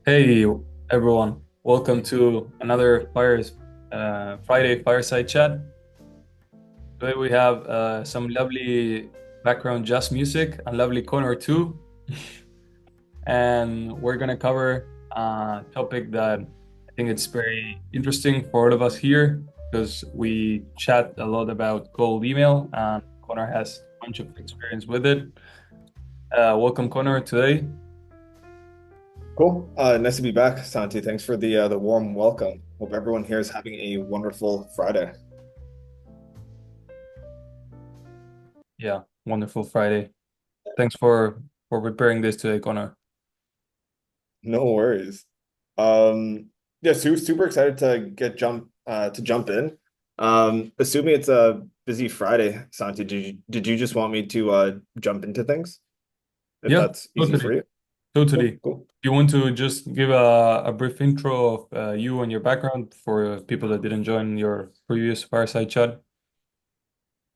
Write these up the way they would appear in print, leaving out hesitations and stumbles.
Hey everyone, welcome to another Friday fireside chat. Today we have some lovely background jazz music and lovely corner too, and we're gonna cover a topic that I think it's very interesting for all of us here because we chat a lot about cold email and Connor has a bunch of experience with it. Welcome Connor today. Cool. Nice to be back, Santi. Thanks for the warm welcome. Hope everyone here is having a wonderful Friday. Yeah, wonderful Friday. Thanks for preparing this today, Connor. No worries. Yeah, super excited to jump in. Assuming it's a busy Friday, Santi, did you just want me to jump into things if Yeah, that's easy totally. for you? Totally. Cool, cool. You want to just give a brief intro of you and your background for people that didn't join your previous fireside chat?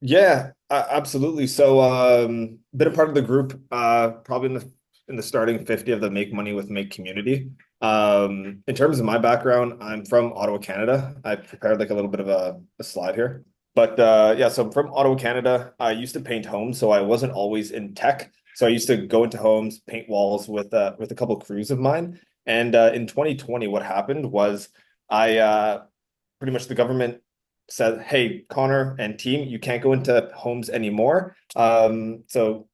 Yeah, absolutely. So, been a part of the group, probably in the starting 50 of the Make Money with Make community. In terms of my background, I'm from Ottawa, Canada. I prepared like a little bit of a slide here. But yeah, so I'm from Ottawa, Canada. I used to paint homes, so I wasn't always in tech. So I used to go into homes, paint walls with a couple of crews of mine. And in 2020, what happened was I pretty much the government said, "Hey, Connor and team, you can't go into homes anymore." So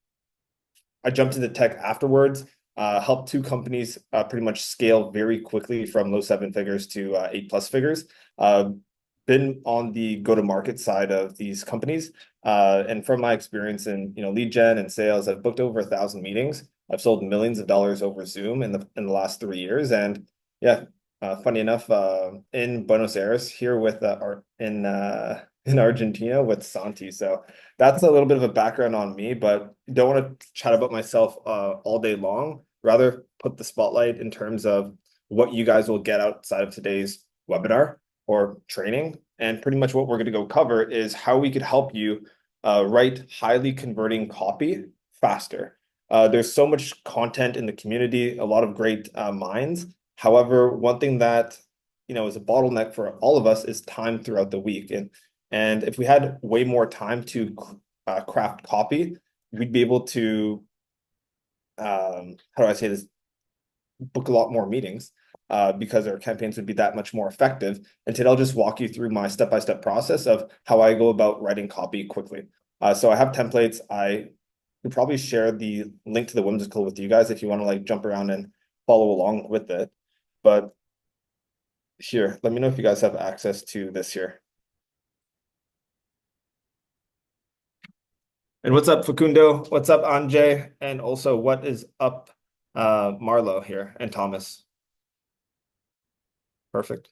I jumped into tech afterwards, helped two companies pretty much scale very quickly from low seven figures to eight plus figures. Been on the go-to-market side of these companies, and from my experience in lead gen and sales, I've booked over 1,000 meetings. I've sold millions of dollars over Zoom in the last 3 years, and yeah, funny enough, in Buenos Aires here with in Argentina with Santi. So that's a little bit of a background on me, but don't want to chat about myself all day long. Rather put the spotlight in terms of what you guys will get outside of today's webinar or training. And pretty much what we're going to go cover is how we could help you write highly converting copy faster. There's so much content in the community, a lot of great minds. However, one thing that is a bottleneck for all of us is time throughout the week. And if we had way more time to craft copy, we'd be able to, how do I say this, book a lot more meetings because our campaigns would be that much more effective. And today I'll just walk you through my step-by-step process of how I go about writing copy quickly. So I have templates. I could probably share the link to the whimsical with you guys if you want to like jump around and follow along with it. But here, let me know if you guys have access to this here. And what's up, Facundo? What's up, Anjay? And also, what is up, Marlo here and Thomas? Perfect.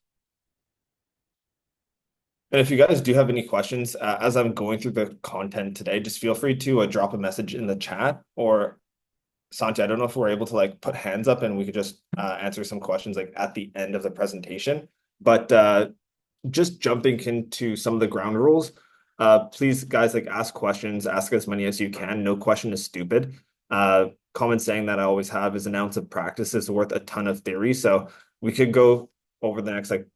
And if you guys do have any questions, as I'm going through the content today, just feel free to drop a message in the chat. Or Santi, I don't know if we're able to like put hands up and we could just answer some questions like at the end of the presentation. But just jumping into some of the ground rules. Please, guys, like ask questions, ask as many as you can. No question is stupid. Common saying that I always have is an ounce of practice is worth a ton of theory. So we could go over the next like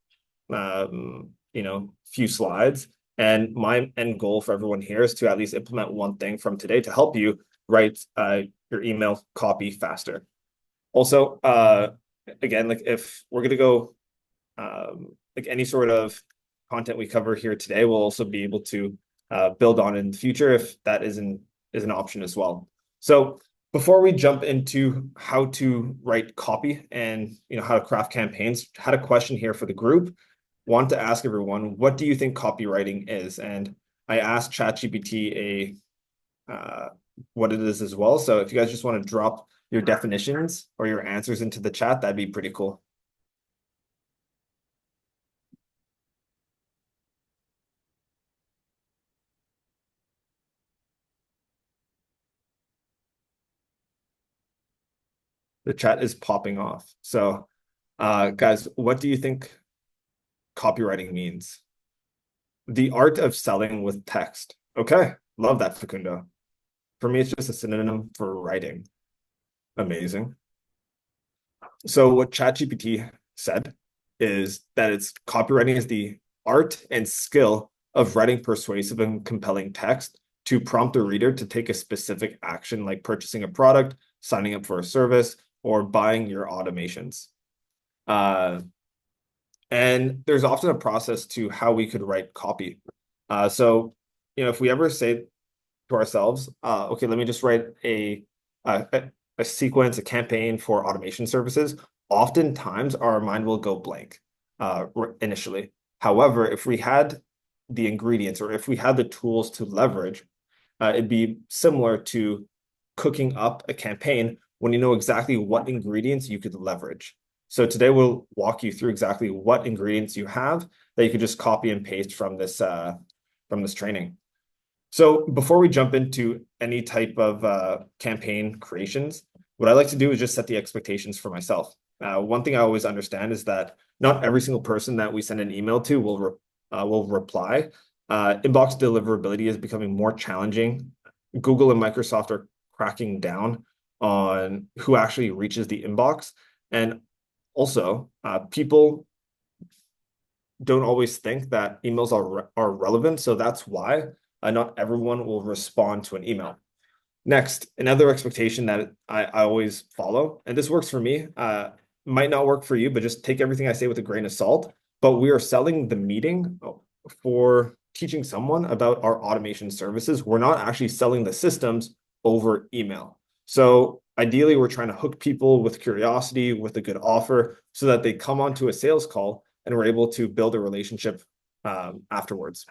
few slides. And my end goal for everyone here is to at least implement one thing from today to help you write your email copy faster. Also, again, like if we're gonna go like any sort of content we cover here today, we'll also be able to build on in the future if that is an option as well. So before we jump into how to write copy and how to craft campaigns, had a question here for the group. Want to ask everyone, what do you think copywriting is? And I asked ChatGPT what it is as well. So if you guys just want to drop your definitions or your answers into the chat, that'd be pretty cool. The chat is popping off. So, guys, what do you think copywriting means? The art of selling with text. Okay, love that, Facundo. For me, it's just a synonym for writing. Amazing. So what ChatGPT said is that it's copywriting is the art and skill of writing persuasive and compelling text to prompt the reader to take a specific action, like purchasing a product, signing up for a service, or buying your automations. Uh, and there's often a process to how we could write copy. So, if we ever say to ourselves, okay, let me just write a sequence, a campaign for automation services. Oftentimes, our mind will go blank initially. However, if we had the ingredients or if we had the tools to leverage, it'd be similar to cooking up a campaign when you know exactly what ingredients you could leverage. So today we'll walk you through exactly what ingredients you have that you could just copy and paste from this training. So before we jump into any type of campaign creations, what I like to do is just set the expectations for myself. One thing I always understand is that not every single person that we send an email to will reply. Inbox deliverability is becoming more challenging. Google and Microsoft are cracking down on who actually reaches the inbox. And also, people don't always think that emails are relevant. So that's why not everyone will respond to an email. Next, another expectation that I always follow, and this works for me, might not work for you, but just take everything I say with a grain of salt. But we are selling the meeting for teaching someone about our automation services. We're not actually selling the systems over email. So ideally, we're trying to hook people with curiosity, with a good offer, so that they come onto a sales call and we're able to build a relationship afterwards.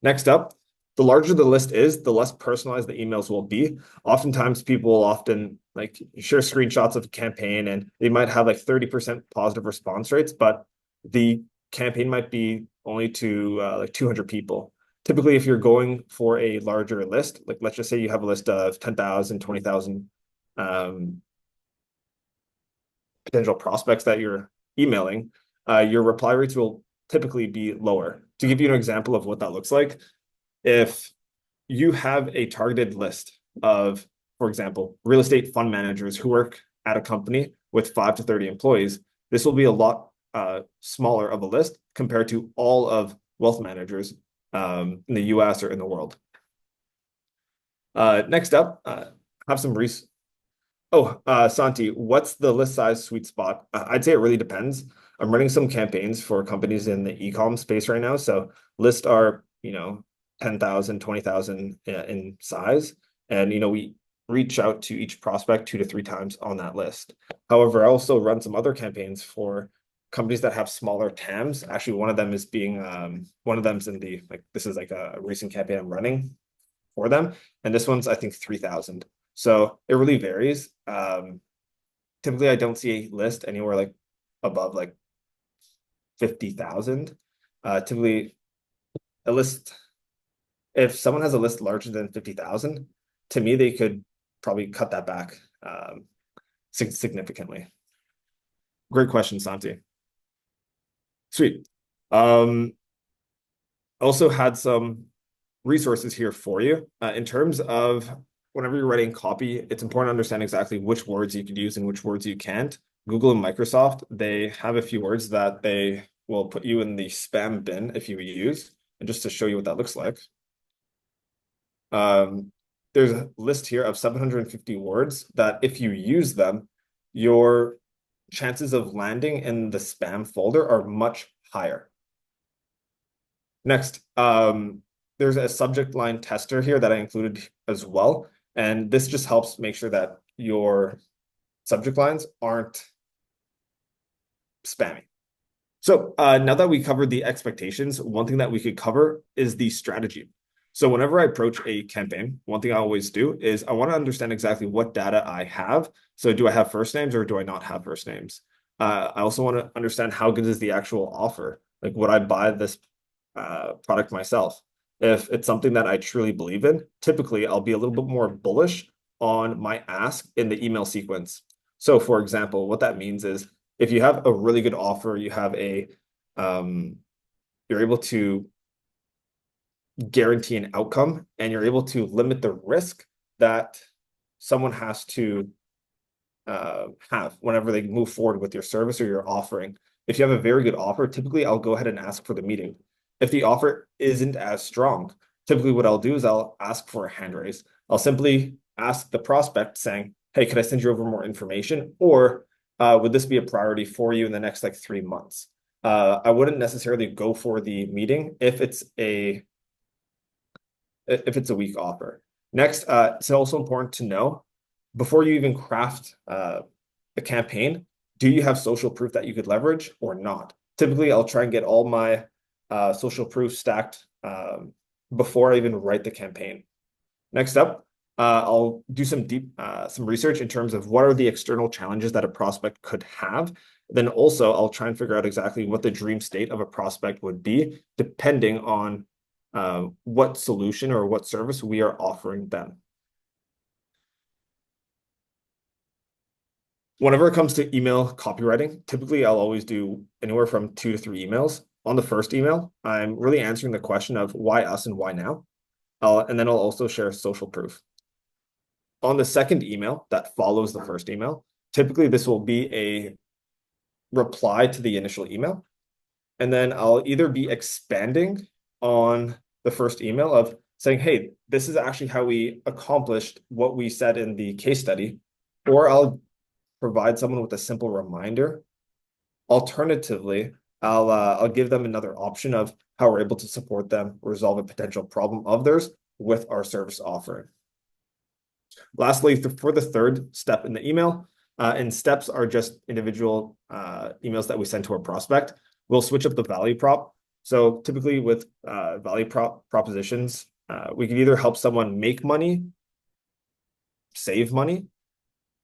Next up, the larger the list is, the less personalized the emails will be. Oftentimes, people will often like share screenshots of a campaign and they might have like 30% positive response rates, but the campaign might be only to like 200 people. Typically, if you're going for a larger list, like let's just say you have a list of 10,000, 20,000 potential prospects that you're emailing, your reply rates will typically be lower. To give you an example of what that looks like, if you have a targeted list of, for example, real estate fund managers who work at a company with 5 to 30 employees, this will be a lot smaller of a list compared to all of wealth managers in the US or in the world. Next up, have some research. Santi, what's the list size sweet spot? I'd say it really depends. I'm running some campaigns for companies in the e-com space right now. So lists are, 10,000, 20,000 in size. And, we reach out to each prospect 2 to 3 times on that list. However, I also run some other campaigns for companies that have smaller TAMs. Actually, one of them is one of them's in this is like a recent campaign I'm running for them. And this one's, I think, 3,000. So it really varies. Typically, I don't see a list anywhere like above like 50,000. Typically, a list, if someone has a list larger than 50,000, to me, they could probably cut that back significantly. Great question, Santi. Sweet. Also had some resources here for you. In terms of whenever you're writing copy, it's important to understand exactly which words you could use and which words you can't. Google and Microsoft, they have a few words that they will put you in the spam bin if you use. And just to show you what that looks like, there's a list here of 750 words that if you use them, your chances of landing in the spam folder are much higher. Next, there's a subject line tester here that I included as well. And this just helps make sure that your subject lines aren't spammy. So now that we covered the expectations, one thing that we could cover is the strategy. So whenever I approach a campaign, one thing I always do is I want to understand exactly what data I have. So do I have first names or do I not have first names? I also want to understand how good is the actual offer. Like, would I buy this product myself? If it's something that I truly believe in, typically I'll be a little bit more bullish on my ask in the email sequence. So for example, what that means is if you have a really good offer, you have you're able to guarantee an outcome and you're able to limit the risk that someone has to have whenever they move forward with your service or your offering. If you have a very good offer, typically I'll go ahead and ask for the meeting. If the offer isn't as strong, typically what I'll do is I'll ask for a hand raise. I'll simply ask the prospect saying, hey, could I send you over more information? Or would this be a priority for you in the next like 3 months? I wouldn't necessarily go for the meeting if it's a weak offer. Next, it's also important to know before you even craft a campaign, do you have social proof that you could leverage or not? Typically, I'll try and get all my social proof stacked before I even write the campaign. Next up, I'll do some research in terms of what are the external challenges that a prospect could have. Then also, I'll try and figure out exactly what the dream state of a prospect would be, depending on what solution or what service we are offering them. Whenever it comes to email copywriting, typically I'll always do anywhere from 2 to 3 emails. On the first email, I'm really answering the question of why us and why now. And then I'll also share social proof. On the second email that follows the first email, typically this will be a reply to the initial email. And then I'll either be expanding on the first email of saying, hey, this is actually how we accomplished what we said in the case study, or I'll provide someone with a simple reminder. Alternatively, I'll give them another option of how we're able to support them resolve a potential problem of theirs with our service offering. Lastly, for the third step in the email, and steps are just individual emails that we send to our prospect, we'll switch up the value prop. So typically with value propositions, we can either help someone make money, save money,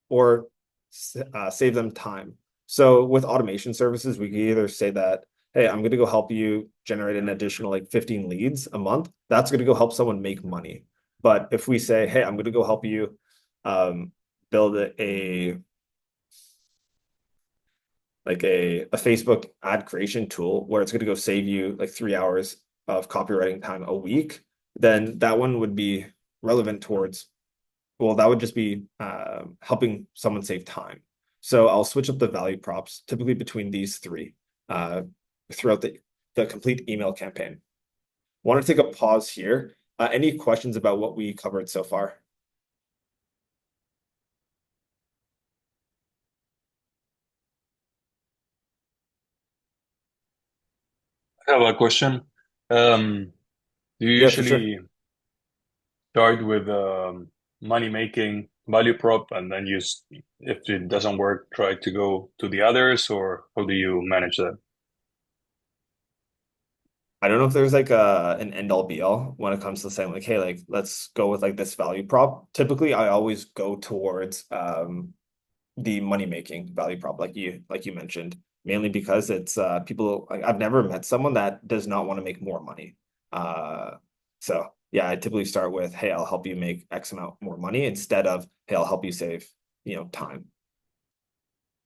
or save them time. So with automation services, we can either say that, hey, I'm going to go help you generate an additional like 15 leads a month. That's going to go help someone make money. But if we say, hey, I'm going to go help you build a Facebook ad creation tool where it's going to go save you like 3 hours of copywriting time a week, then that one would be relevant towards, well, that would just be helping someone save time. So I'll switch up the value props typically between these three throughout the complete email campaign. Want to take a pause here. Any questions about what we covered so far? I have a question. Do you Yeah, for sure. usually start with money making value prop and then if it doesn't work, try to go to the others, or how do you manage that? I don't know if there's like an end all be all when it comes to saying like, hey, like let's go with like this value prop. Typically, I always go towards the money making value prop, like you mentioned, mainly because it's people like I've never met someone that does not want to make more money. So yeah, I typically start with, hey, I'll help you make X amount more money instead of, hey, I'll help you save, time.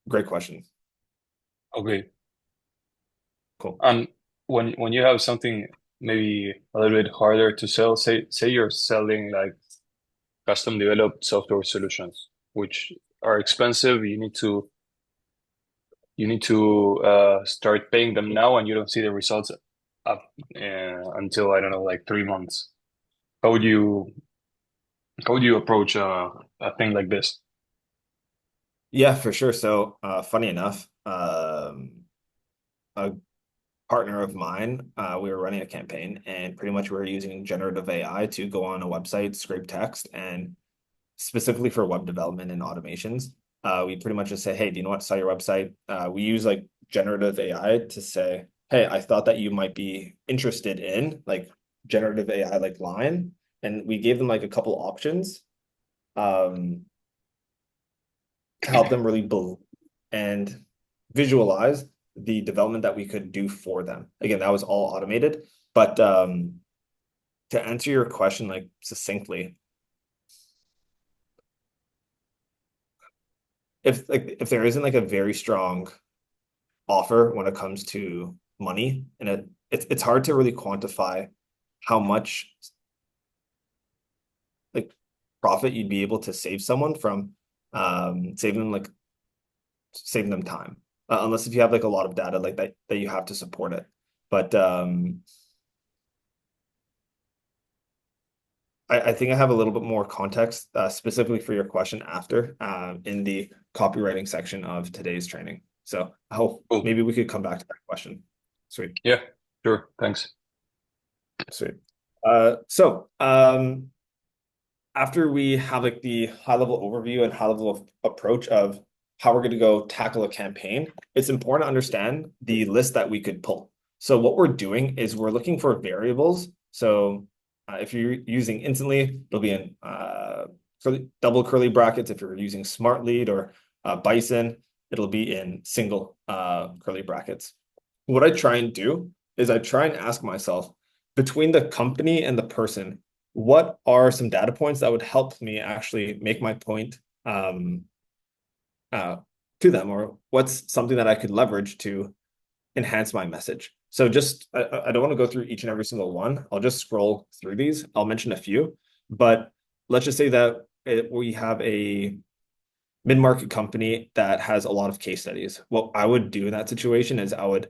Great question. Okay. Cool. And when you have something maybe a little bit harder to sell, say you're selling like custom developed software solutions, which are expensive, you need to start paying them now, and you don't see the results up until I don't know, like 3 months. How would you how would you approach a thing like this? Yeah, for sure. So funny enough, a partner of mine, we were running a campaign and pretty much we were using generative AI to go on a website, scrape text, and specifically for web development and automations, we pretty much just say, hey, do you know what? Saw your website. We use like generative AI to say, hey, I thought that you might be interested in like generative AI like line. And we gave them like a couple options um, to help them really and visualize the development that we could do for them. Again, that was all automated. But to answer your question like succinctly, if there isn't like a very strong offer when it comes to money, and it's hard to really quantify how much like profit you'd be able to save someone from saving them time. Unless if you have like a lot of data like that you have to support it. But I think I have a little bit more context specifically for your question after in the copywriting section of today's training. So I hope Cool. maybe we could come back to that question. Sweet. Yeah, sure. Thanks. Sweet. After we have like the high level overview and high level approach of how we're going to go tackle a campaign, it's important to understand the list that we could pull. So what we're doing is we're looking for variables. So if you're using Instantly, it'll be in double curly brackets. If you're using Smart Lead or Bison, it'll be in single curly brackets. What I try and do is I try and ask myself, between the company and the person, what are some data points that would help me actually make my point to them, or what's something that I could leverage to enhance my message. So just, I don't want to go through each and every single one. I'll just scroll through these. I'll mention a few, but let's just say that we have a mid-market company that has a lot of case studies. What I would do in that situation is I would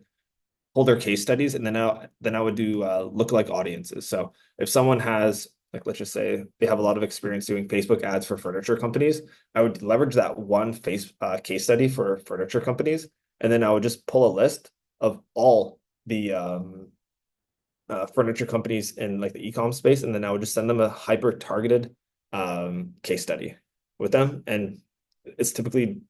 pull their case studies, and then I would do lookalike audiences. So if someone has, like, let's just say they have a lot of experience doing Facebook ads for furniture companies, I would leverage that one case study for furniture companies, and then I would just pull a list of all the furniture companies in like the e-com space, and then I would just send them a hyper targeted case study with them, and it's typically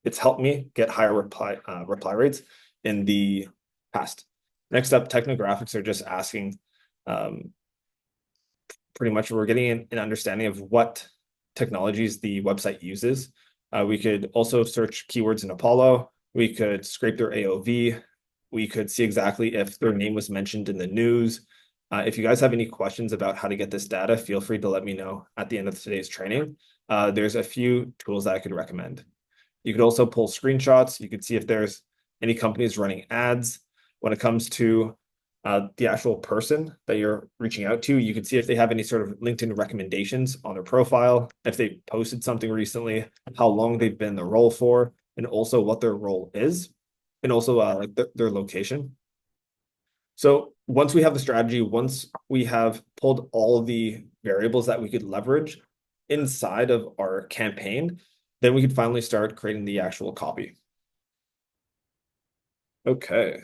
it's helped me get higher reply rates in the past. Next up, technographics are just asking pretty much we're getting an understanding of what technologies the website uses. We could also search keywords in Apollo. We could scrape their AOV. We could see exactly if their name was mentioned in the news. If you guys have any questions about how to get this data, feel free to let me know at the end of today's training. There's a few tools that I could recommend. You could also pull screenshots. You could see if there's any companies running ads. When it comes to the actual person that you're reaching out to, you can see if they have any sort of LinkedIn recommendations on their profile, if they posted something recently, how long they've been in the role for, and also what their role is, and also like their location. So once we have the strategy, once we have pulled all of the variables that we could leverage inside of our campaign, then we could finally start creating the actual copy. Okay.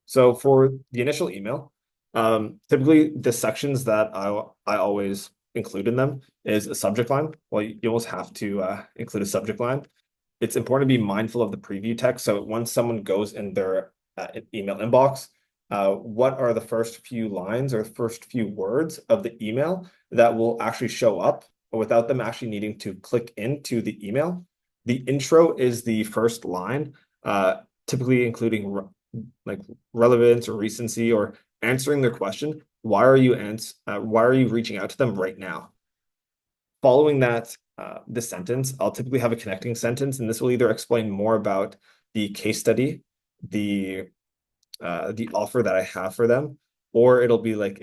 So for the initial email, typically the sections that I always include in them is a subject line. Well, you almost have to include a subject line. It's important to be mindful of the preview text. So once someone goes in their email inbox, what are the first few lines or first few words of the email that will actually show up without them actually needing to click into the email? The intro is the first line, typically including like relevance or recency or answering their question. Why are you reaching out to them right now? Following that, this sentence, I'll typically have a connecting sentence, and this will either explain more about the case study, the offer that I have for them, or it'll be like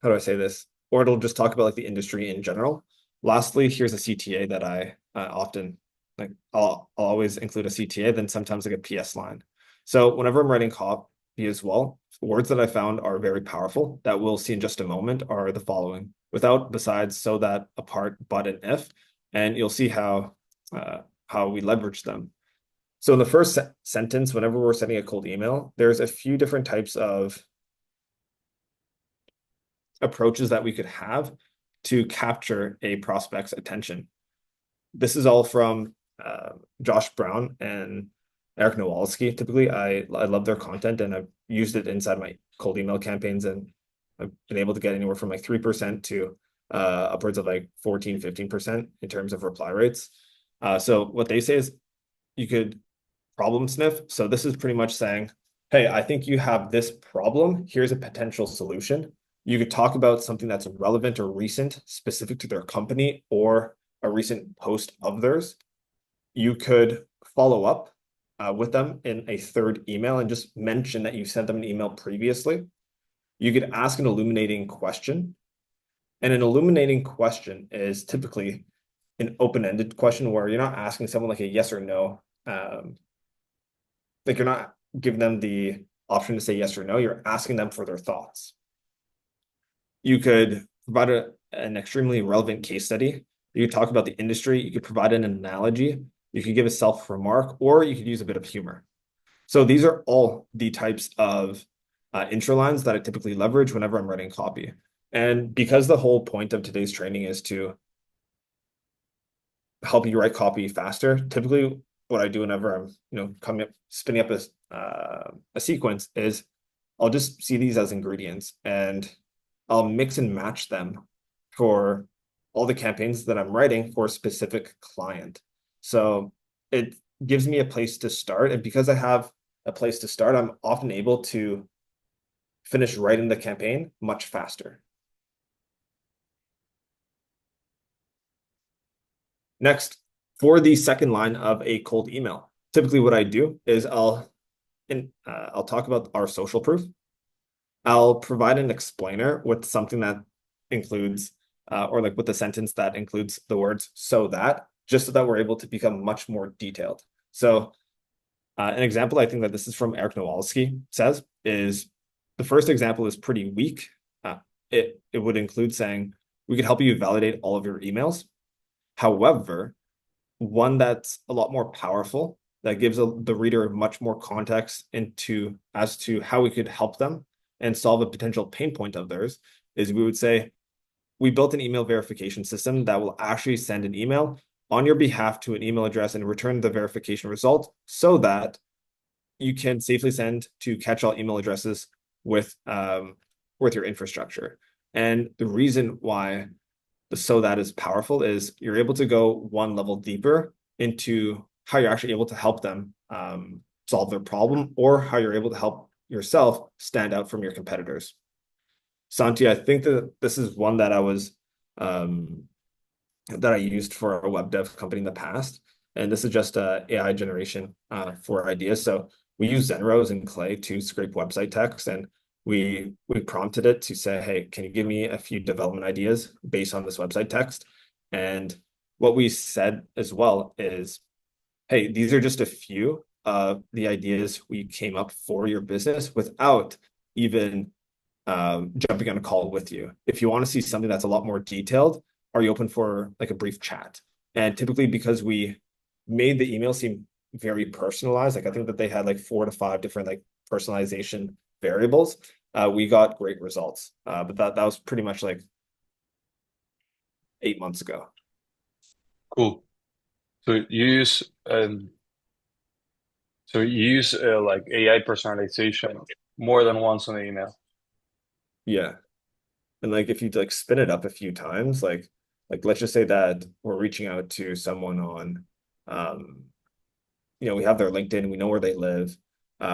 how do I say this? Or it'll just talk about like the industry in general. Lastly, here's a CTA that I often like. I'll always include a CTA, then sometimes like a PS line. So whenever I'm writing copy as well, words that I found are very powerful that we'll see in just a moment are the following: without, besides, so that, apart, but, and if, and you'll see how we leverage them. So in the first sentence, whenever we're sending a cold email, there's a few different types of approaches that we could have to capture a prospect's attention. This is all from Josh Brown and Eric Nowalski. Typically, I love their content, and I've used it inside my cold email campaigns, and I've been able to get anywhere from like 3% to upwards of like 14-15% in terms of reply rates. So what they say is you could problem sniff. So this is pretty much saying, hey, I think you have this problem. Here's a potential solution. You could talk about something that's relevant or recent, specific to their company or a recent post of theirs. You could follow up with them in a third email and just mention that you sent them an email previously. you could ask an illuminating question. And an illuminating question is typically an open-ended question where you're not asking someone like a yes or no. Like you're not giving them the option to say yes or no. You're asking them for their thoughts. You could provide an extremely relevant case study. You could talk about the industry. You could provide an analogy. You could give a self-remark, or you could use a bit of humor. So these are all the types of intro lines that I typically leverage whenever I'm writing copy. And because the whole point of today's training is to help you write copy faster, typically what I do whenever I'm, coming up, spinning up a sequence is I'll just see these as ingredients and I'll mix and match them for all the campaigns that I'm writing for a specific client. So it gives me a place to start. And because I have a place to start, I'm often able to finish writing the campaign much faster. Next, for the second line of a cold email, typically what I do is I'll talk about our social proof. I'll provide an explainer with something that includes, or like with a sentence that includes the words "so that," just so that we're able to become much more detailed. So, an example I think that this is from Eric Nowalski says is the first example is pretty weak. It would include saying we could help you validate all of your emails. However, one that's a lot more powerful that gives the reader much more context into as to how we could help them and solve a potential pain point of theirs is we would say we built an email verification system that will actually send an email on your behalf to an email address and return the verification result so that you can safely send to catch-all email addresses with your infrastructure. And the reason why the "so that" is powerful is you're able to go one level deeper into how you're actually able to help them solve their problem, or how you're able to help yourself stand out from your competitors. Santi, I think that this is one that I used for a web dev company in the past, and this is just AI generation for ideas. So we use Zenrose and Clay to scrape website text, and we prompted it to say, hey, can you give me a few development ideas based on this website text? And what we said as well is, hey, these are just a few of the ideas we came up for your business without even jumping on a call with you. If you want to see something that's a lot more detailed, are you open for like a brief chat? And typically, because we made the email seem very personalized, like I think that they had like 4 to 5 different like personalization variables, we got great results. But that was pretty much like 8 months ago. Cool. So you use like AI personalization more than once on the email. Yeah. And like if you like spin it up a few times, like let's just say that we're reaching out to someone on um we have their LinkedIn, we know where they live,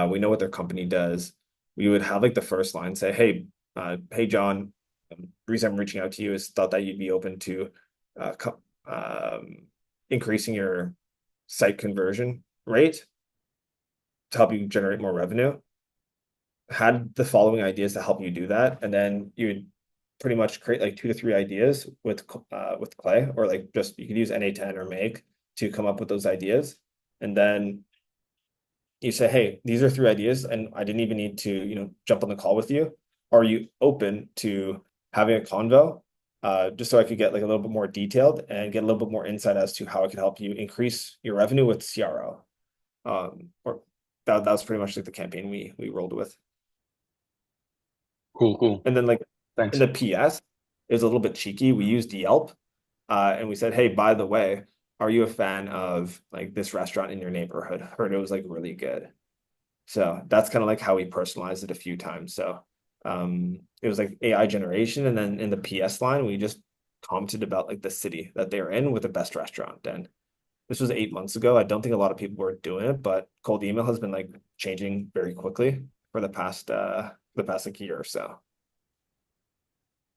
we know what their company does. We would have like the first line say, hey John, the reason I'm reaching out to you is thought that you'd be open to increasing your site conversion rate to help you generate more revenue. Had the following ideas to help you do that, and then you would pretty much create like 2 to 3 ideas with Clay, or like just you could use NA10 or Make to come up with those ideas, and then you say, hey, these are 3 ideas, and I didn't even need to jump on the call with you. Are you open to having a convo? Just so I could get like a little bit more detailed and get a little bit more insight as to how I could help you increase your revenue with CRO. Or that was pretty much like the campaign we rolled with. Cool. And then like in Thanks. the PS, it was a little bit cheeky. We used Yelp, and we said, hey, by the way, are you a fan of like this restaurant in your neighborhood? Heard it was like really good. So that's kind of like how we personalized it a few times. So it was like AI generation, and then in the PS line, we just commented about like the city that they're in with the best restaurant. And this was 8 months ago. I don't think a lot of people were doing it, but cold email has been like changing very quickly for the past like year or so.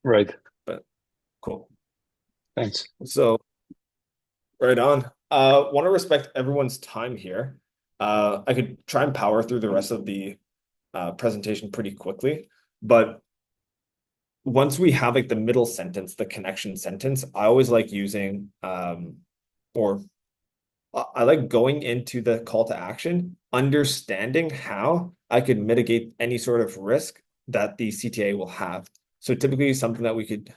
Right. But cool. Thanks. So right on. Want to respect everyone's time here. I could try and power through the rest of the presentation pretty quickly, but once we have like the middle sentence, the connection sentence, I always like using or I like going into the call to action, understanding how I could mitigate any sort of risk that the CTA will have. So typically something that we could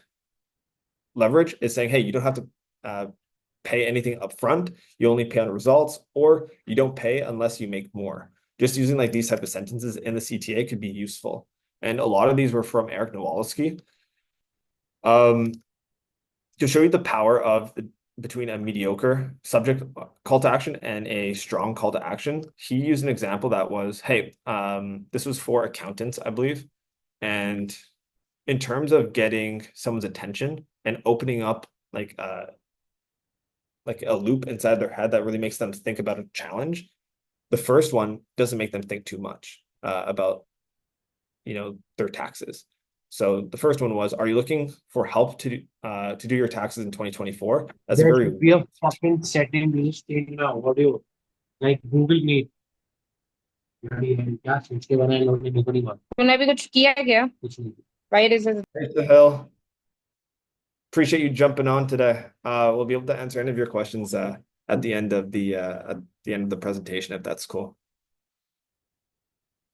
leverage is saying, hey, you don't have to pay anything upfront. You only pay on results, or you don't pay unless you make more. Just using like these type of sentences in the CTA could be useful. And a lot of these were from Eric Nowalski. To show you the power of between a mediocre subject call to action and a strong call to action, he used an example that was, hey, this was for accountants, I believe. And in terms of getting someone's attention and opening up like a loop inside their head that really makes them think about a challenge, the first one doesn't make them think too much about their taxes. So the first one was, are you looking for help to do your taxes in 2024? That's a There very should be a fucking setting list in audio, like Google Meet. यानी है क्या सोच के बनाए लोगों ने मेरे को नहीं मालूम तूने अभी कुछ किया क्या? कुछ नहीं Why is it? What the hell? Appreciate you jumping on today. We'll be able to answer any of your questions at the end of the presentation, if that's cool.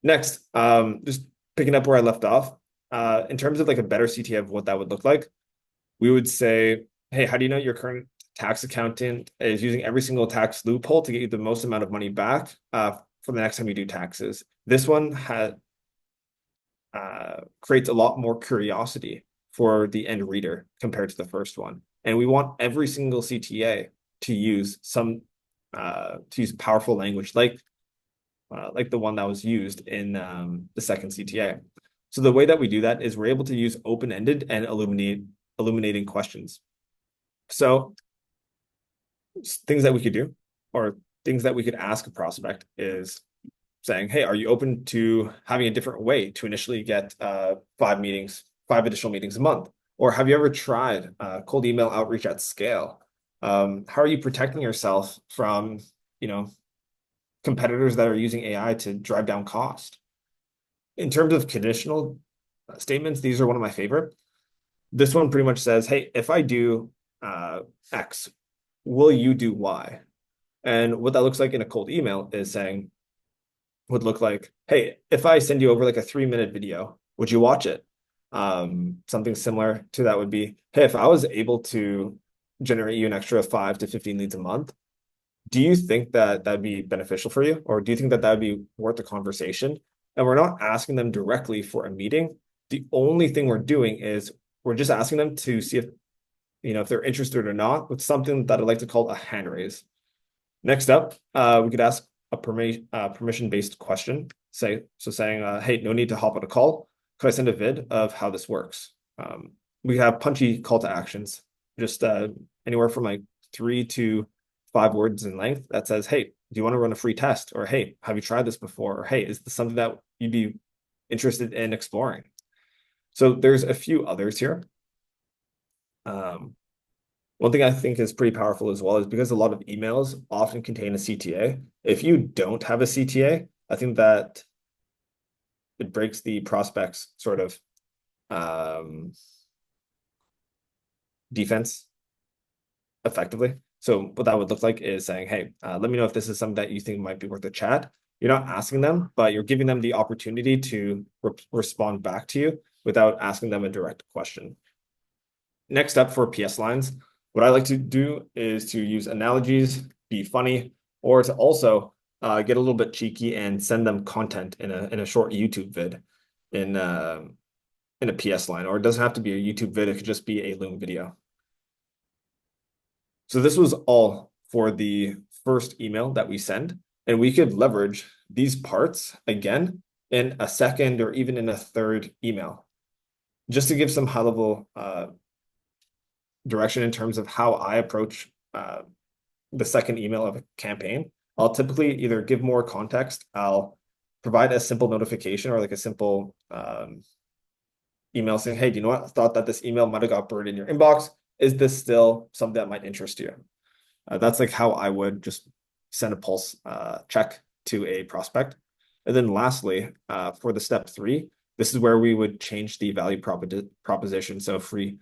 Next, just picking up where I left off. In terms of like a better CTA of what that would look like, we would say, hey, how do you know your current tax accountant is using every single tax loophole to get you the most amount of money back for the next time you do taxes? This one creates a lot more curiosity for the end reader compared to the first one. And we want every single CTA to use powerful language like the one that was used in the second CTA. So the way that we do that is we're able to use open-ended and illuminating questions. So things that we could do, or things that we could ask a prospect, is saying, hey, are you open to having a different way to initially get 5 additional meetings a month? Or have you ever tried cold email outreach at scale? How are you protecting yourself from, competitors that are using AI to drive down cost? In terms of conditional statements, these are one of my favorite. This one pretty much says, hey, if I do X, will you do Y? And what that looks like in a cold email is saying, would look like, hey, if I send you over like a 3-minute video, would you watch it? Something similar to that would be, hey, if I was able to generate you an extra 5 to 15 leads a month, do you think that that'd be beneficial for you? Or do you think that that'd be worth a conversation? And we're not asking them directly for a meeting. The only thing we're doing is we're just asking them to see if they're interested or not, with something that I'd like to call a hand raise. Next up, we could ask a permission-based question. Saying, hey, no need to hop on a call. Could I send a vid of how this works? We have punchy call to actions, just anywhere from like 3 to 5 words in length that says, hey, do you want to run a free test? Or, hey, have you tried this before? Or, hey, is this something that you'd be interested in exploring? So there's a few others here. One thing I think is pretty powerful as well is because a lot of emails often contain a CTA. If you don't have a CTA, I think that it breaks the prospect's sort of defense effectively. So what that would look like is saying, hey, let me know if this is something that you think might be worth a chat. You're not asking them, but you're giving them the opportunity to respond back to you without asking them a direct question. Next up for PS lines, what I like to do is to use analogies, be funny, or to also get a little bit cheeky and send them content in a short YouTube vid in a PS line, or it doesn't have to be a YouTube vid, it could just be a Loom video. So this was all for the first email that we send, and we could leverage these parts again in a second or even in a third email, just to give some high level direction in terms of how I approach the second email of a campaign. I'll typically either give more context, I'll provide a simple notification or like a simple email saying, hey, do you know what? I thought that this email might have got buried in your inbox. Is this still something that might interest you? That's like how I would just send a pulse check to a prospect. And then lastly, for the step 3, This is where we would change the value proposition. So if we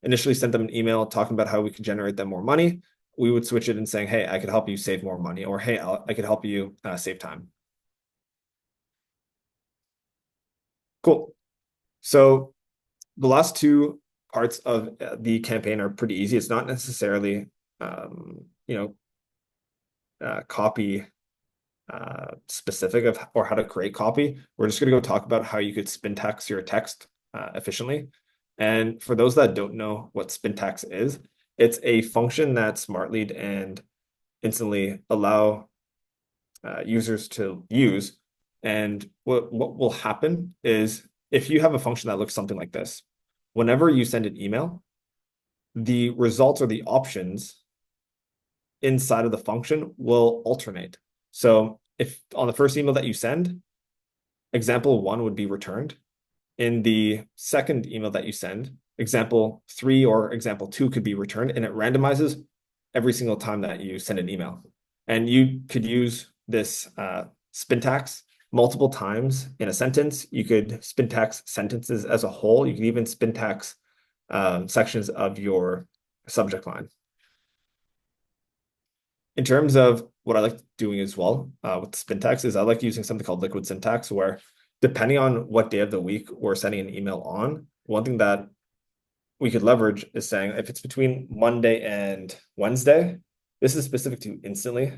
initially sent them an email talking about how we could generate them more money, we would switch it and saying, hey, I could help you save more money, or hey, I could help you save time. Cool. So the last two parts of the campaign are pretty easy. It's not necessarily, copy specific of or how to create copy. We're just going to go talk about how you could syntax your text efficiently. And for those that don't know what syntax is, it's a function that Smartlead and Instantly allow users to use. And what will happen is if you have a function that looks something like this, whenever you send an email, the results or the options inside of the function will alternate. So if on the first email that you send, example 1 would be returned. In the second email that you send, example 3 or example 2 could be returned, and it randomizes every single time that you send an email. And you could use this syntax multiple times in a sentence. You could syntax sentences as a whole. You could even syntax sections of your subject line. In terms of what I like doing as well with syntax is I like using something called liquid syntax, where depending on what day of the week we're sending an email on, one thing that we could leverage is saying if it's between Monday and Wednesday, this is specific to Instantly.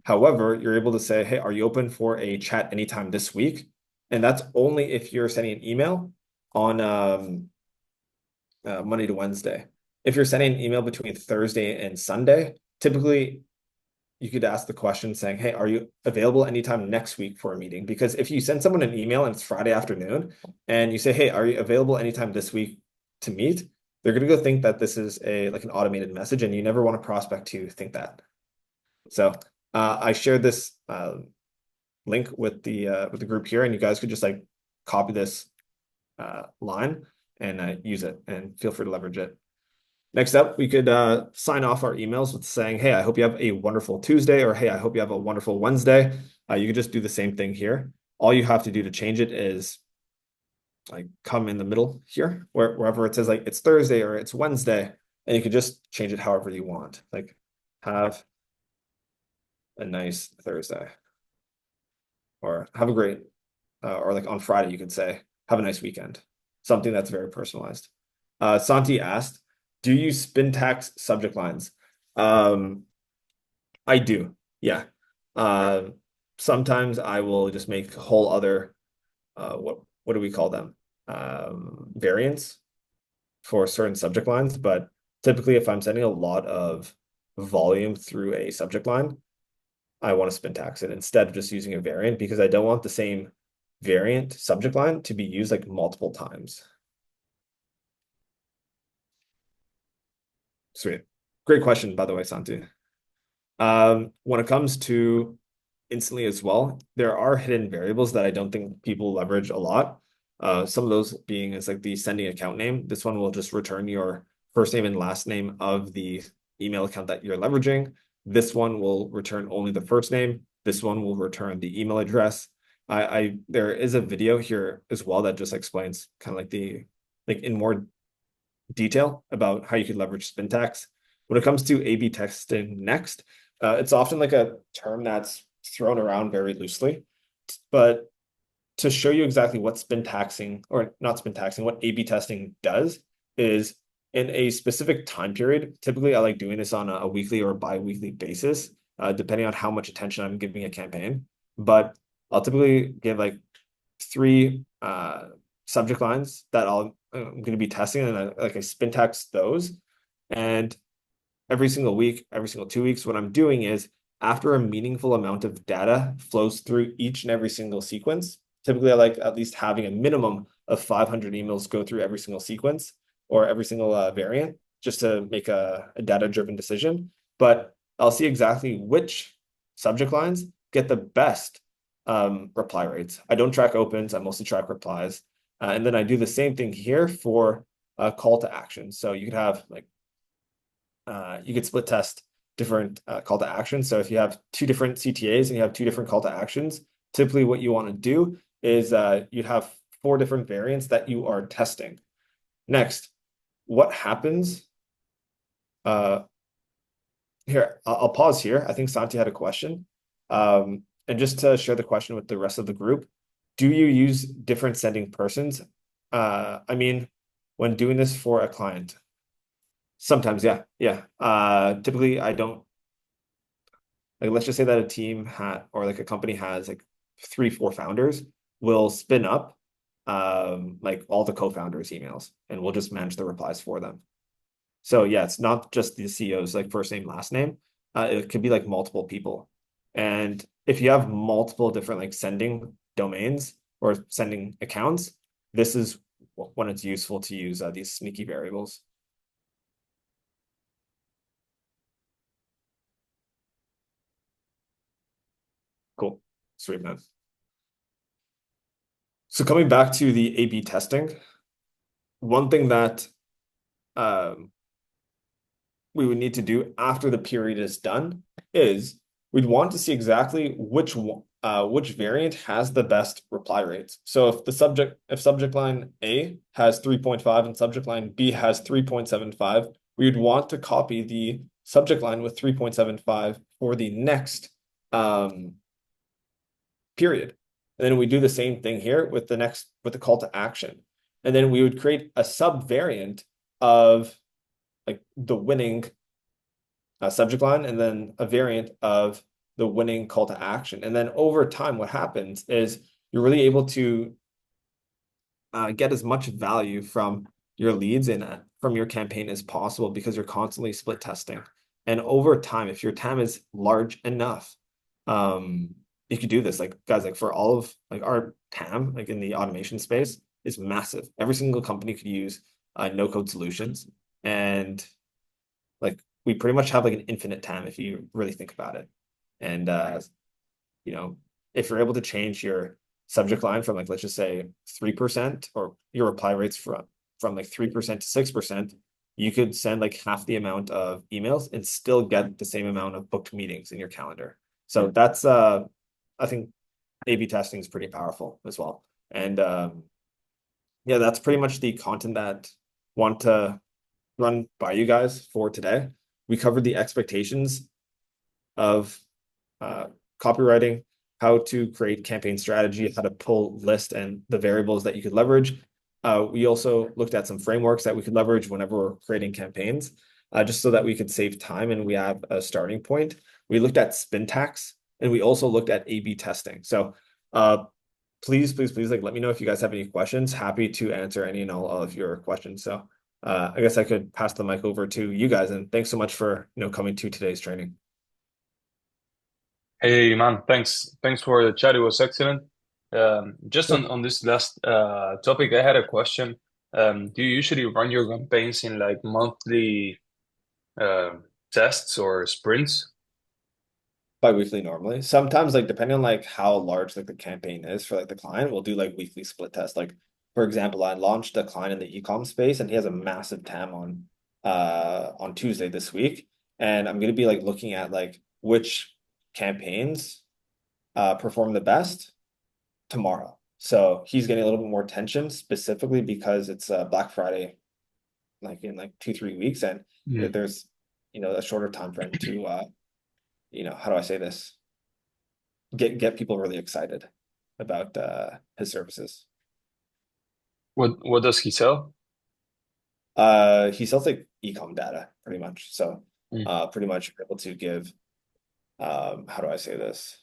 However, you're able to say, hey, are you open for a chat anytime this week? And that's only if you're sending an email on Monday to Wednesday. If you're sending an email between Thursday and Sunday, typically you could ask the question saying, hey, are you available anytime next week for a meeting? Because if you send someone an email and it's Friday afternoon and you say, hey, are you available anytime this week to meet? They're going to go think that this is like an automated message, and you never want a prospect to think that. So I shared this link with the group here, and you guys could just like copy this line and use it, and feel free to leverage it. Next up, we could sign off our emails with saying, hey, I hope you have a wonderful Tuesday, or hey, I hope you have a wonderful Wednesday. You could just do the same thing here. All you have to do to change it is like come in the middle here, wherever it says like it's Thursday or it's Wednesday, and you could just change it however you want. Like have a nice Thursday, or have a great, or like on Friday, you could say, have a nice weekend. Something that's very personalized. Santi asked, do you syntax subject lines? I do, yeah. Sometimes I will just make whole other, what do we call them? Variants for certain subject lines, but typically if I'm sending a lot of volume through a subject line, I want to syntax it instead of just using a variant, because I don't want the same variant subject line to be used like multiple times. Sweet. Great question, by the way, Santu. When it comes to Instantly as well, there are hidden variables that I don't think people leverage a lot. Some of those being is like the sending account name. This one will just return your first name and last name of the email account that you're leveraging. This one will return only the first name. This one will return the email address. There is a video here as well that just explains kind of like in more detail about how you could leverage syntax. When it comes to A/B testing next, it's often like a term that's thrown around very loosely, but to show you exactly what syntaxing, or not syntaxing, what A/B testing does is in a specific time period. Typically, I like doing this on a weekly or bi-weekly basis, depending on how much attention I'm giving a campaign. But I'll typically give like 3 subject lines that I'm going to be testing, and I syntax those. And every single week, every single 2 weeks, what I'm doing is after a meaningful amount of data flows through each and every single sequence, typically I like at least having a minimum of 500 emails go through every single sequence or every single variant, just to make a data-driven decision. But I'll see exactly which subject lines get the best reply rates. I don't track opens, I mostly track replies. And then I do the same thing here for call to action. So you could have like, you could split test different call to actions. So if you have 2 different CTAs and you have 2 different call to actions, typically what you want to do is you'd have 4 different variants that you are testing. Next, what happens? Here, I'll pause here. I think Santi had a question. And just to share the question with the rest of the group, do you use different sending persons? I mean, when doing this for a client. Sometimes, yeah. Typically I don't, like, let's just say that a team or like a company has like 3, 4 founders, will spin up like all the co-founders' emails, and we'll just manage the replies for them. So yeah, it's not just the CEO's like first name, last name. It could be like multiple people. And if you have multiple different like sending domains or sending accounts, this is when it's useful to use these sneaky variables. Cool. Sweet, man. So coming back to the A/B testing, one thing that um, we would need to do after the period is done is we'd want to see exactly which variant has the best reply rates. So if subject line A has 3.5 and subject line B has 3.75, we would want to copy the subject line with 3.75 for the next period. And then we do the same thing here with the call to action. And then we would create a subvariant of like the winning subject line, and then a variant of the winning call to action. And then over time, what happens is you're really able to get as much value from your leads and from your campaign as possible, because you're constantly split testing. And over time, if your TAM is large enough, you could do this. Like, guys, like for all of like our TAM, like in the automation space, is massive. Every single company could use no-code solutions, and like we pretty much have like an infinite TAM if you really think about it. And if you're able to change your subject line from like, let's just say 3%, or your reply rates from like 3% to 6%, you could send like half the amount of emails and still get the same amount of booked meetings in your calendar. So that's I think A/B testing is pretty powerful as well. And yeah, that's pretty much the content that I want to run by you guys for today. We covered the expectations of copywriting, how to create campaign strategy, how to pull list, and the variables that you could leverage. We also looked at some frameworks that we could leverage whenever we're creating campaigns, just so that we could save time and we have a starting point. We looked at Spintax, and we also looked at A/B testing. So please, like let me know if you guys have any questions. Happy to answer any and all of your questions. So I guess I could pass the mic over to you guys, and thanks so much for coming to today's training. Hey man, thanks for the chat. It was excellent. Just on this last topic, I had a question. Do you usually run your campaigns in like monthly tests or sprints? Bi-weekly normally. Sometimes, like depending on like how large like the campaign is for like the client, we'll do like weekly split tests. Like for example, I launched a client in the e-com space, and he has a massive TAM on Tuesday this week. And I'm gonna be like looking at like which campaigns perform the best tomorrow. So he's getting a little bit more attention specifically because it's Black Friday, like in like 2, 3 weeks, and there's a shorter time frame to how do I say this? Get people really excited about his services. What does he sell? He sells like e-com data pretty much. So pretty much able to give how do I say this?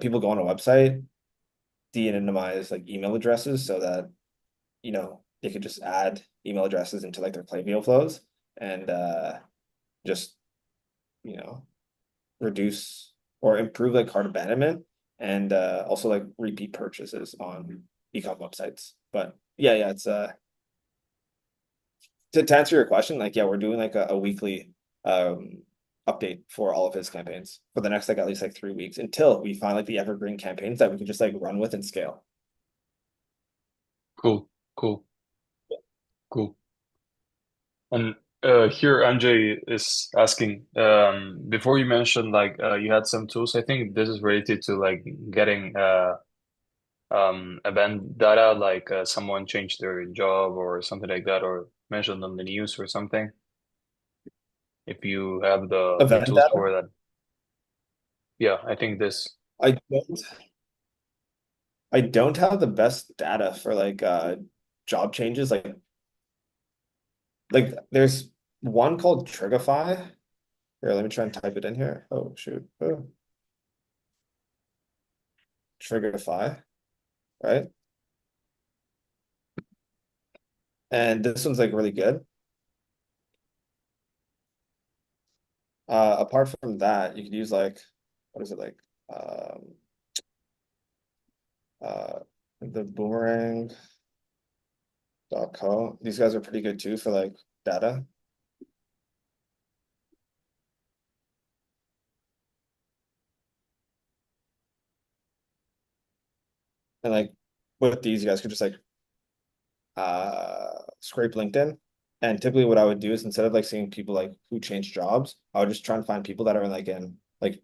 People go on a website, de-anonymize like email addresses so that they could just add email addresses into like their Klaviyo flows, and just reduce or improve like cart abandonment, and also like repeat purchases on e-com websites. But yeah, it's to answer your question, like we're doing like a weekly update for all of his campaigns for the next like at least like 3 weeks, until we find like the evergreen campaigns that we can just like run with and scale. Cool. And here Anjay is asking, before you mentioned like you had some tools. I think this is related to like getting event data, like someone changed their job or something like that, or mentioned on the news or something? If you have the Event tools data? for that. Yeah, I think this. I don't I don't have the best data for like job changes. Like there's one called Trigify. Here, let me try and type it in here. Oh shoot. Oh, Trigify, right? And this one's like really good. Apart from that, you could use like what is it like? Um uh the boomerang.co. These guys are pretty good too for like data. And like with these, you guys could just like scrape LinkedIn. And typically what I would do is instead of like seeing people like who change jobs, I would just try and find people that are like in like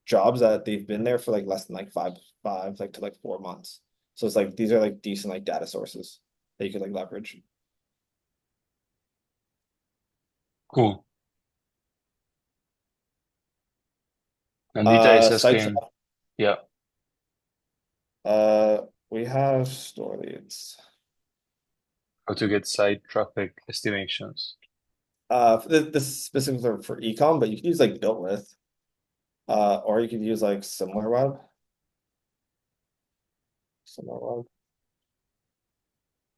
jobs that they've been there for like less than like five like to like 4 months. So it's like these are like decent like data sources that you could like leverage. Cool. And Dita is Site asking, traffic. yeah, We have store leads. how to get site traffic estimations. This is specifically for ecom, but you could use like built with, or you could use like similar web,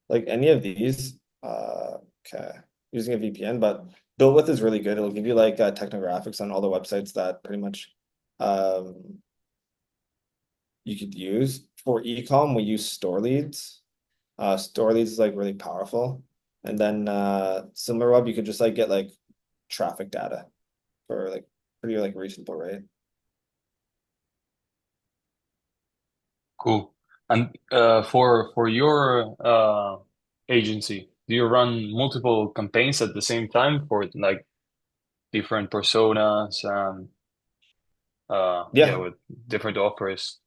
like any of these. Okay, using a VPN, but built with is really good. It'll give you like technographics on all the websites that pretty much um you could use. For ecom, we use store leads. Store leads is like really powerful. And then similar web, you could just like get like traffic data for like pretty like reasonable rate. Cool. And for your agency, do you run multiple campaigns at the same time for like different personas and yeah, Yeah, with different offers?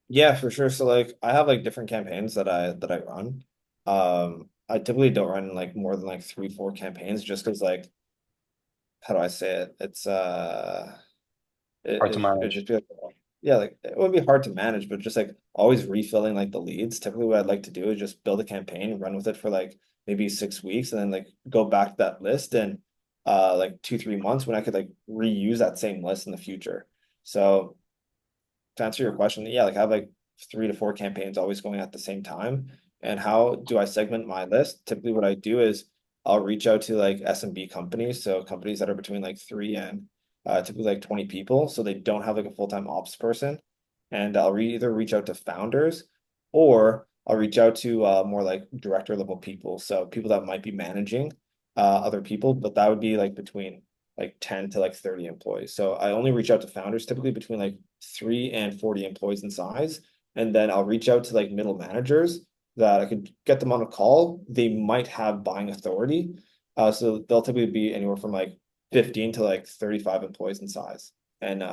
yeah, for sure. So like I have like different campaigns that I run. I typically don't run like more than like 3, 4 campaigns just because like how do I say it? Hard to It'd manage. just be like, yeah, like it would be hard to manage, but just like always refilling like the leads. Typically, what I'd like to do is just build a campaign, run with it for like maybe 6 weeks, and then like go back to that list and like 2, 3 months when I could like reuse that same list in the future. So to answer your question, yeah, like I have like 3 to 4 campaigns always going at the same time. And how do I segment my list? Typically, what I do is I'll reach out to like SMB companies, so companies that are between like three and typically like 20 people, so they don't have like a full-time ops person. And I'll either reach out to founders or I'll reach out to more like director level people, so people that might be managing other people, but that would be like between like 10 to like 30 employees. So I only reach out to founders typically between like 3 and 40 employees in size. And then I'll reach out to like middle managers that I could get them on a call. They might have buying authority. So they'll typically be anywhere from like 15 to like 35 employees in size. And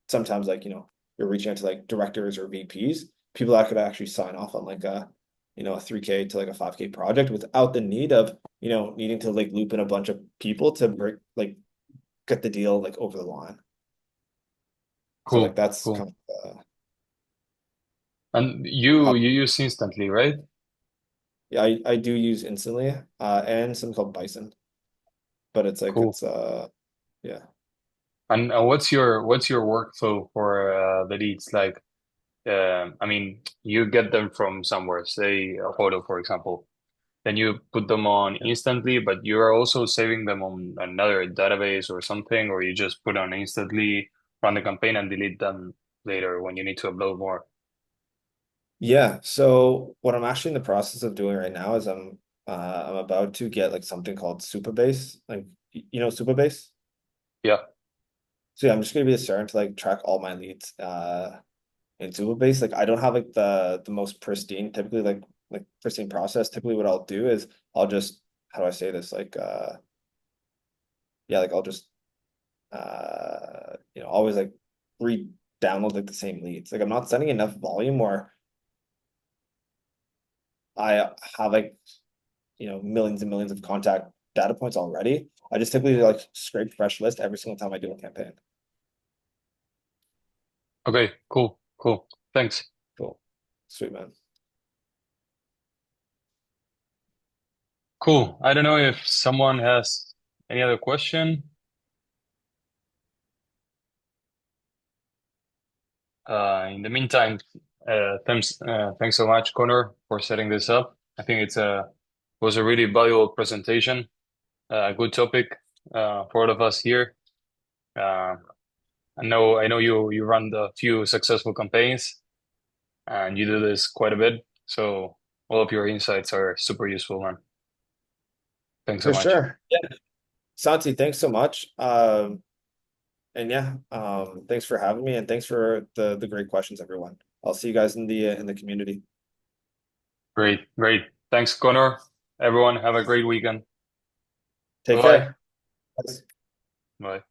sometimes like, you're reaching out to like directors or VPs, people that could actually sign off on like a 3K to like a 5K project without the need of, needing to like loop in a bunch of people to break like get the deal like over the line. So like Cool, that's cool. kind of And you how you use instantly, right? yeah, I do use Instantly and something called Bison, but it's like Cool. it's yeah. And what's your workflow for the leads? Like, I mean, you get them from somewhere, say a photo, for example. Then you put them on Yeah. instantly, but you're also saving them on another database or something, or you just put on instantly, run the campaign, and delete them later when you need to upload more. Yeah, so what I'm actually in the process of doing right now is I'm about to get like something called Supabase, like Supabase. Yeah, So yeah, I'm just gonna be starting to like track all my leads in Supabase. Like I don't have like the most pristine, typically like pristine process. Typically what I'll do is I'll just how do I say this? Like yeah, like I'll just always like download like the same leads. Like I'm not sending enough volume where I have like, millions and millions of contact data points already. I just typically like scrape fresh list every single time I do a campaign. Okay, cool. Thanks. Cool. Sweet, man. Cool. I don't know if someone has any other question. In the meantime, thanks so much, Connor, for setting this up. I think was a really valuable presentation. Good topic for all of us here. I know you run a few successful campaigns, and you do this quite a bit. So all of your insights are super useful, man. Thanks so For much. sure. Yeah. Santi, thanks so much. And yeah, thanks for having me and thanks for the great questions, everyone. I'll see you guys in the community. Great. Thanks, Connor. Everyone, have a great weekend. Take Bye. care. Bye. Bye.